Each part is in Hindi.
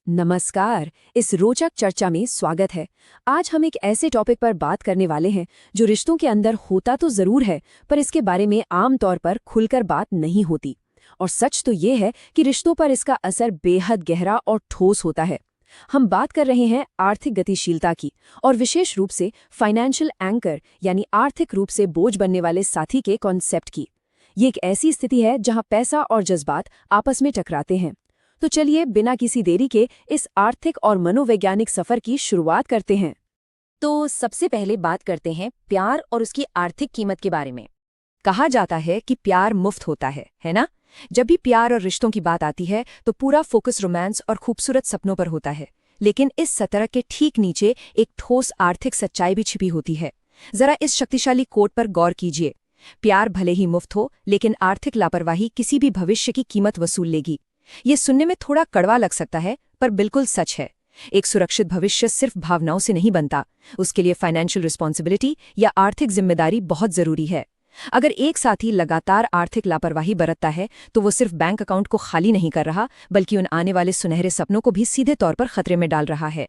नमस्कार। इस रोचक चर्चा में स्वागत है। आज हम एक ऐसे टॉपिक पर बात करने वाले हैं जो रिश्तों के अंदर होता तो जरूर है, पर इसके बारे में आम तौर पर खुलकर बात नहीं होती। और सच तो ये है कि रिश्तों पर इसका असर बेहद गहरा और ठोस होता है। हम बात कर रहे हैं आर्थिक गतिशीलता की, और विशेष रूप से फाइनेंशियल एंकर यानी आर्थिक रूप से बोझ बनने वाले साथी के कॉन्सेप्ट की। ये एक ऐसी स्थिति है जहां पैसा और जज्बात आपस में टकराते हैं। तो चलिए बिना किसी देरी के इस आर्थिक और मनोवैज्ञानिक सफर की शुरुआत करते हैं। तो सबसे पहले बात करते हैं प्यार और उसकी आर्थिक कीमत के बारे में। कहा जाता है कि प्यार मुफ्त होता है ना? जब भी प्यार और रिश्तों की बात आती है तो पूरा फोकस रोमांस और खूबसूरत सपनों पर होता है, लेकिन इस सतर्क के ठीक नीचे एक ठोस आर्थिक सच्चाई भी छिपी होती है। जरा इस शक्तिशाली कोट पर गौर कीजिए। प्यार भले ही मुफ्त हो, लेकिन आर्थिक लापरवाही किसी भी भविष्य की कीमत वसूल लेगी। ये सुनने में थोड़ा कड़वा लग सकता है, पर बिल्कुल सच है। एक सुरक्षित भविष्य सिर्फ भावनाओं से नहीं बनता, उसके लिए फाइनेंशियल रिस्पॉन्सिबिलिटी या आर्थिक जिम्मेदारी बहुत जरूरी है। अगर एक साथी लगातार आर्थिक लापरवाही बरतता है तो वो सिर्फ बैंक अकाउंट को खाली नहीं कर रहा, बल्कि उन आने वाले सुनहरे सपनों को भी सीधे तौर पर खतरे में डाल रहा है।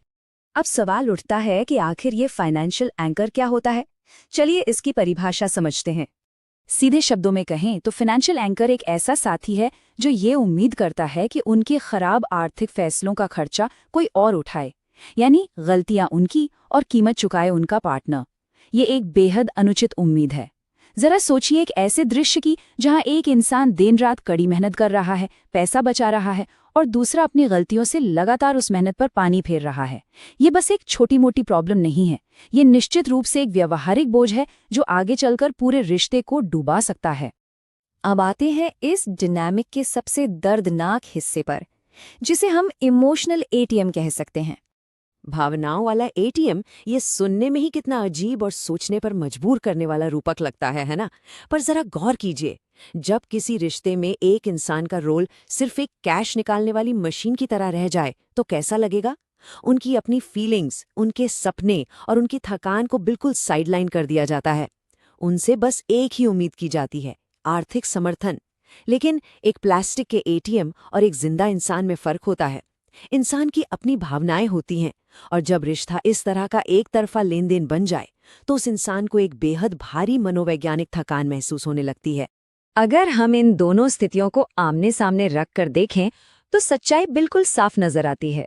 अब सवाल उठता है कि आखिर ये फाइनेंशियल एंकर क्या होता है। चलिए इसकी परिभाषा समझते हैं। सीधे शब्दों में कहें तो फाइनेंशियल एंकर एक ऐसा साथी है जो ये उम्मीद करता है कि उनके खराब आर्थिक फैसलों का खर्चा कोई और उठाए, यानी गलतियां उनकी और कीमत चुकाए उनका पार्टनर। ये एक बेहद अनुचित उम्मीद है। जरा सोचिए एक ऐसे दृश्य की जहां एक इंसान दिन रात कड़ी मेहनत कर रहा है, पैसा बचा रहा है, और दूसरा अपनी गलतियों से लगातार उस मेहनत पर पानी फेर रहा है। ये बस एक छोटी मोटी प्रॉब्लम नहीं है, ये निश्चित रूप से एक व्यावहारिक बोझ है जो आगे चलकर पूरे रिश्ते को डुबा सकता है। अब आते हैं इस डिनामिक के सबसे दर्दनाक हिस्से पर, जिसे हम इमोशनल एटीएम कह सकते हैं। भावनाओं वाला एटीएम, ये सुनने में ही कितना अजीब और सोचने पर मजबूर करने वाला रूपक लगता है ना? पर जरा गौर कीजिए, जब किसी रिश्ते में एक इंसान का रोल सिर्फ एक कैश निकालने वाली मशीन की तरह रह जाए तो कैसा लगेगा? उनकी अपनी फीलिंग्स, उनके सपने और उनकी थकान को बिल्कुल साइडलाइन कर दिया जाता है। उनसे बस एक ही उम्मीद की जाती है, आर्थिक समर्थन। लेकिन एक प्लास्टिक के एटीएम और एक जिंदा इंसान में फर्क होता है। इंसान की अपनी भावनाएं होती हैं, और जब रिश्ता इस तरह का एक तरफा लेन देन बन जाए तो उस इंसान को एक बेहद भारी मनोवैज्ञानिक थकान महसूस होने लगती है। अगर हम इन दोनों स्थितियों को आमने सामने रख कर देखें तो सच्चाई बिल्कुल साफ नजर आती है।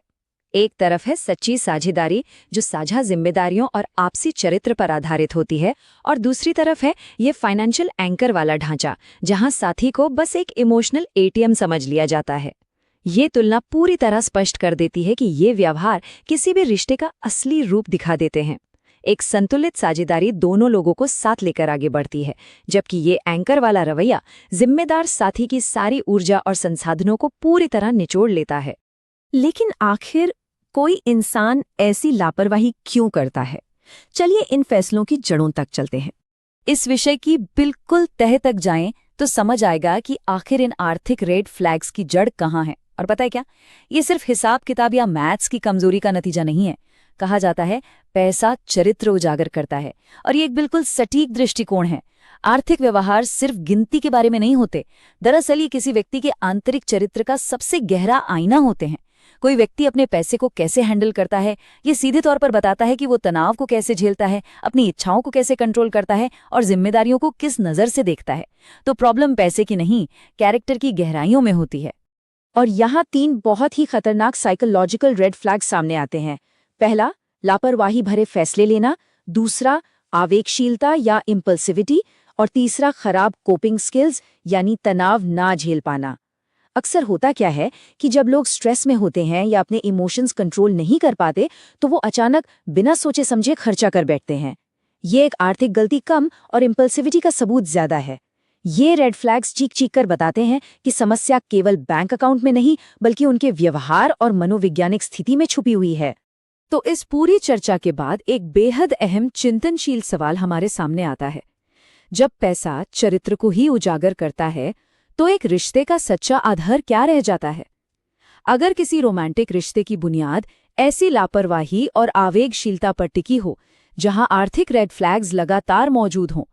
एक तरफ है सच्ची साझेदारी जो साझा जिम्मेदारियों और आपसी चरित्र पर आधारित होती है, और दूसरी तरफ है ये फाइनेंशियल एंकर वाला ढांचा जहां साथी को बस एक इमोशनल एटीएम समझ लिया जाता है। ये तुलना पूरी तरह स्पष्ट कर देती है कि ये व्यवहार किसी भी रिश्ते का असली रूप दिखा देते हैं। एक संतुलित साझेदारी दोनों लोगों को साथ लेकर आगे बढ़ती है, जबकि ये एंकर वाला रवैया जिम्मेदार साथी की सारी ऊर्जा और संसाधनों को पूरी तरह निचोड़ लेता है। लेकिन आखिर कोई इंसान ऐसी लापरवाही क्यों करता है? चलिए इन फैसलों की जड़ों तक चलते हैं। इस विषय की बिल्कुल तह तक जाएं तो समझ आएगा कि आखिर इन आर्थिक रेड फ्लैग्स की जड़ कहाँ है। और पता है क्या, ये सिर्फ हिसाब किताब या मैथ्स की कमजोरी का नतीजा नहीं है। कहा जाता है पैसा चरित्र उजागर करता है, और ये एक बिल्कुल सटीक दृष्टिकोण है। आर्थिक व्यवहार सिर्फ गिनती के बारे में नहीं होते, दरअसल ये किसी व्यक्ति के आंतरिक चरित्र का सबसे गहरा आईना होते हैं। कोई व्यक्ति अपने पैसे को कैसे हैंडल करता है, ये सीधे तौर पर बताता है कि वो तनाव को कैसे झेलता है, अपनी इच्छाओं को कैसे कंट्रोल करता है और जिम्मेदारियों को किस नज़र से देखता है। तो प्रॉब्लम पैसे की नहीं, कैरेक्टर की गहराइयों में होती है। और यहाँ 3 बहुत ही खतरनाक साइकोलॉजिकल रेड फ्लैग सामने आते हैं। पहला, लापरवाही भरे फैसले लेना। दूसरा, आवेगशीलता या इम्पल्सिविटी। और तीसरा, खराब कोपिंग स्किल्स यानी तनाव ना झेल पाना। अक्सर होता क्या है कि जब लोग स्ट्रेस में होते हैं या अपने इमोशंस कंट्रोल नहीं कर पाते तो वो अचानक बिना सोचे समझे खर्चा कर बैठते हैं। ये एक आर्थिक गलती कम और इम्पल्सिविटी का सबूत ज्यादा है। ये रेड फ्लैग्स चीख चीख कर बताते हैं कि समस्या केवल बैंक अकाउंट में नहीं, बल्कि उनके व्यवहार और मनोवैज्ञानिक स्थिति में छुपी हुई है। तो इस पूरी चर्चा के बाद एक बेहद अहम चिंतनशील सवाल हमारे सामने आता है। जब पैसा चरित्र को ही उजागर करता है तो एक रिश्ते का सच्चा आधार क्या रह जाता है? अगर किसी रोमांटिक रिश्ते की बुनियाद ऐसी लापरवाही और आवेगशीलता पर टिकी हो, जहां आर्थिक रेड फ्लैग्स लगातार मौजूद हों,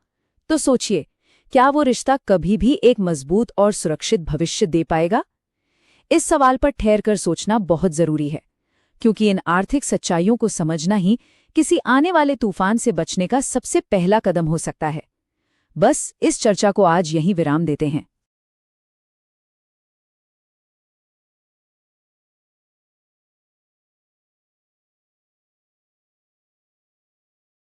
तो सोचिए, क्या वो रिश्ता कभी भी एक मजबूत और सुरक्षित भविष्य दे पाएगा? इस सवाल पर ठहर कर सोचना बहुत जरूरी है, क्योंकि इन आर्थिक सच्चाइयों को समझना ही किसी आने वाले तूफान से बचने का सबसे पहला कदम हो सकता है। बस इस चर्चा को आज यहीं विराम देते हैं।